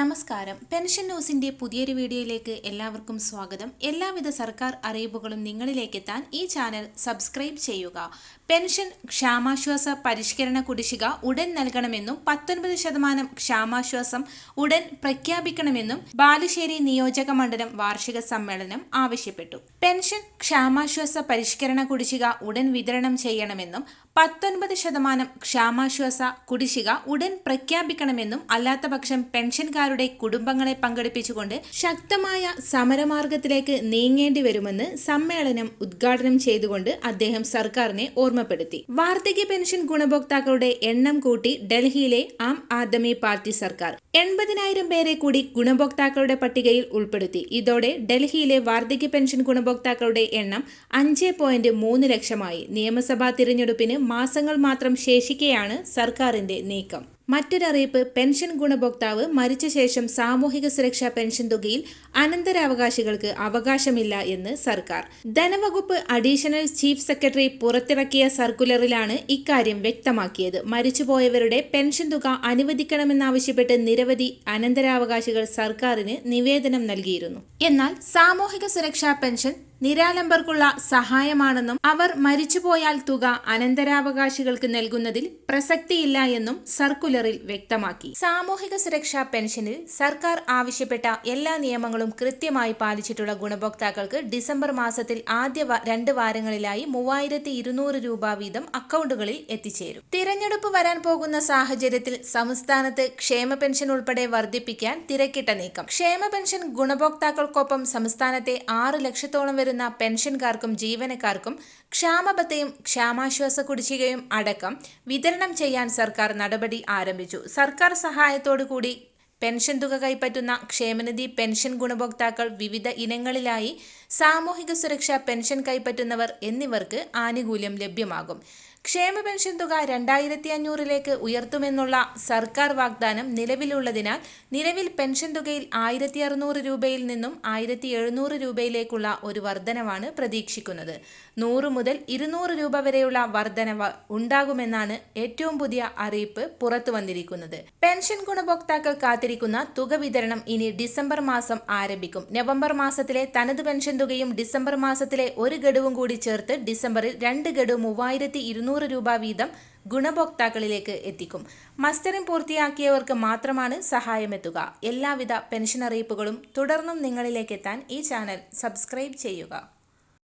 നമസ്കാരം. പെൻഷൻ ന്യൂസിന്റെ പുതിയൊരു വീഡിയോയിലേക്ക് എല്ലാവർക്കും സ്വാഗതം. എല്ലാവിധ സർക്കാർ അറിയിപ്പുകളും നിങ്ങളിലേക്കെത്താൻ ഈ ചാനൽ സബ്സ്ക്രൈബ് ചെയ്യുക. പെൻഷൻ ക്ഷാമാശ്വാസ പരിഷ്കരണ കുടിശ്ശിക ഉടൻ നൽകണമെന്നും 19% ക്ഷാമാശ്വാസം ഉടൻ പ്രഖ്യാപിക്കണമെന്നും ബാലുശ്ശേരി നിയോജക മണ്ഡലം വാർഷിക സമ്മേളനം ആവശ്യപ്പെട്ടു. പെൻഷൻ ക്ഷാമാശ്വാസ പരിഷ്കരണ കുടിശ്ശിക ഉടൻ വിതരണം ചെയ്യണമെന്നും 19% ക്ഷാമാശ്വാസ കുടിശ്ശിക ഉടൻ പ്രഖ്യാപിക്കണമെന്നും അല്ലാത്തപക്ഷം പെൻഷൻകാരുടെ കുടുംബങ്ങളെ പങ്കെടുപ്പിച്ചുകൊണ്ട് ശക്തമായ സമരമാർഗത്തിലേക്ക് നീങ്ങേണ്ടി വരുമെന്ന് സമ്മേളനം ഉദ്ഘാടനം ചെയ്തുകൊണ്ട് അദ്ദേഹം സർക്കാരിനെ ഓർമ്മപ്പെടുത്തി. വാർദ്ധക്യ പെൻഷൻ ഗുണഭോക്താക്കളുടെ എണ്ണം കൂട്ടി ഡൽഹിയിലെ ആം ആദ്മി പാർട്ടി സർക്കാർ 80,000 പേരെ കൂടി ഗുണഭോക്താക്കളുടെ പട്ടികയിൽ ഉൾപ്പെടുത്തി. ഇതോടെ ഡൽഹിയിലെ വാർദ്ധക്യ പെൻഷൻ ഗുണഭോക്താക്കളുടെ എണ്ണം 5.3 ലക്ഷമായി. നിയമസഭാ തിരഞ്ഞെടുപ്പിന് മാസങ്ങൾ മാത്രം ശേഷിക്കെയാണ് സർക്കാരിന്റെ നീക്കം. മറ്റൊരറിയിപ്പ്, പെൻഷൻ ഗുണഭോക്താവ് മരിച്ച ശേഷം സാമൂഹിക സുരക്ഷാ പെൻഷൻ തുകയിൽ അനന്തരാവകാശികൾക്ക് അവകാശമില്ല എന്ന് സർക്കാർ. ധനവകുപ്പ് അഡീഷണൽ ചീഫ് സെക്രട്ടറി പുറത്തിറക്കിയ സർക്കുലറിലാണ് ഇക്കാര്യം വ്യക്തമാക്കിയത്. മരിച്ചുപോയവരുടെ പെൻഷൻ തുക അനുവദിക്കണമെന്നാവശ്യപ്പെട്ട് നിരവധി അനന്തരാവകാശികൾ സർക്കാരിന് നിവേദനം നൽകിയിരുന്നു. എന്നാൽ സാമൂഹിക സുരക്ഷാ പെൻഷൻ നിരാലംബർക്കുള്ള സഹായമാണെന്നും അവർ മരിച്ചുപോയാൽ തുക അനന്തരാവകാശികൾക്ക് നൽകുന്നതിൽ പ്രസക്തിയില്ല എന്നും സർക്കുലറിൽ വ്യക്തമാക്കി. സാമൂഹിക സുരക്ഷാ പെൻഷനിൽ സർക്കാർ ആവശ്യപ്പെട്ട എല്ലാ നിയമങ്ങളും കൃത്യമായി പാലിച്ചിട്ടുള്ള ഗുണഭോക്താക്കൾക്ക് ഡിസംബർ മാസത്തിൽ ആദ്യ 2 വാരങ്ങളിലായി 3,200 രൂപ വീതം അക്കൗണ്ടുകളിൽ എത്തിച്ചേരും. തിരഞ്ഞെടുപ്പ് വരാൻ പോകുന്ന സാഹചര്യത്തിൽ സംസ്ഥാനത്ത് ക്ഷേമ പെൻഷൻ ഉൾപ്പെടെ വർദ്ധിപ്പിക്കാൻ തിരക്കിട്ട നീക്കം. ക്ഷേമ പെൻഷൻ ഗുണഭോക്താക്കൾക്കൊപ്പം സംസ്ഥാനത്തെ 6 ലക്ഷത്തോളം വരുന്ന പെൻഷൻകാർക്കും ജീവനക്കാർക്കും ക്ഷാമബത്തയും ക്ഷാമാശ്വാസ കുടിശ്ശികയും അടക്കം വിതരണം ചെയ്യാൻ സർക്കാർ നടപടി ആരംഭിച്ചു. സർക്കാർ സഹായത്തോടു കൂടി പെൻഷൻ തുക കൈപ്പറ്റുന്ന ക്ഷേമനിധി പെൻഷൻ ഗുണഭോക്താക്കൾ വിവിധ ഇനങ്ങളിലായി സാമൂഹിക സുരക്ഷാ പെൻഷൻ കൈപ്പറ്റുന്നവർ എന്നിവർക്ക് ആനുകൂല്യം ലഭ്യമാകും. ക്ഷേമ പെൻഷൻ തുക 2,500 ഉയർത്തുമെന്നുള്ള സർക്കാർ വാഗ്ദാനം നിലവിലുള്ളതിനാൽ നിലവിൽ പെൻഷൻ തുകയിൽ 1,600 രൂപയിൽ നിന്നും 1,700 രൂപയിലേക്കുള്ള ഒരു വർധനവാണ് പ്രതീക്ഷിക്കുന്നത്. 100 മുതൽ 200 രൂപ വരെയുള്ള വർധനവ് ഉണ്ടാകുമെന്നാണ് ഏറ്റവും പുതിയ അറിയിപ്പ് പുറത്തു വന്നിരിക്കുന്നത്. പെൻഷൻ ഗുണഭോക്താക്കൾ കാത്തിരിക്കുന്ന തുക വിതരണം ഇനി ഡിസംബർ മാസം ആരംഭിക്കും. നവംബർ മാസത്തിലെ തനത് പെൻഷൻ തുകയും ഡിസംബർ മാസത്തിലെ ഒരു ഗഡുവും കൂടി ചേർത്ത് ഡിസംബറിൽ 2 ഗഡു 3,200 രൂപ വീതം ഗുണഭോക്താക്കളിലേക്ക് എത്തിക്കും. മസ്റ്ററിംഗ് പൂർത്തിയാക്കിയവർക്ക് മാത്രമാണ് സഹായമെത്തുക. എല്ലാവിധ പെൻഷൻ അറിയിപ്പുകളും തുടർന്നും നിങ്ങളിലേക്കെത്താൻ ഈ ചാനൽ സബ്സ്ക്രൈബ് ചെയ്യുക.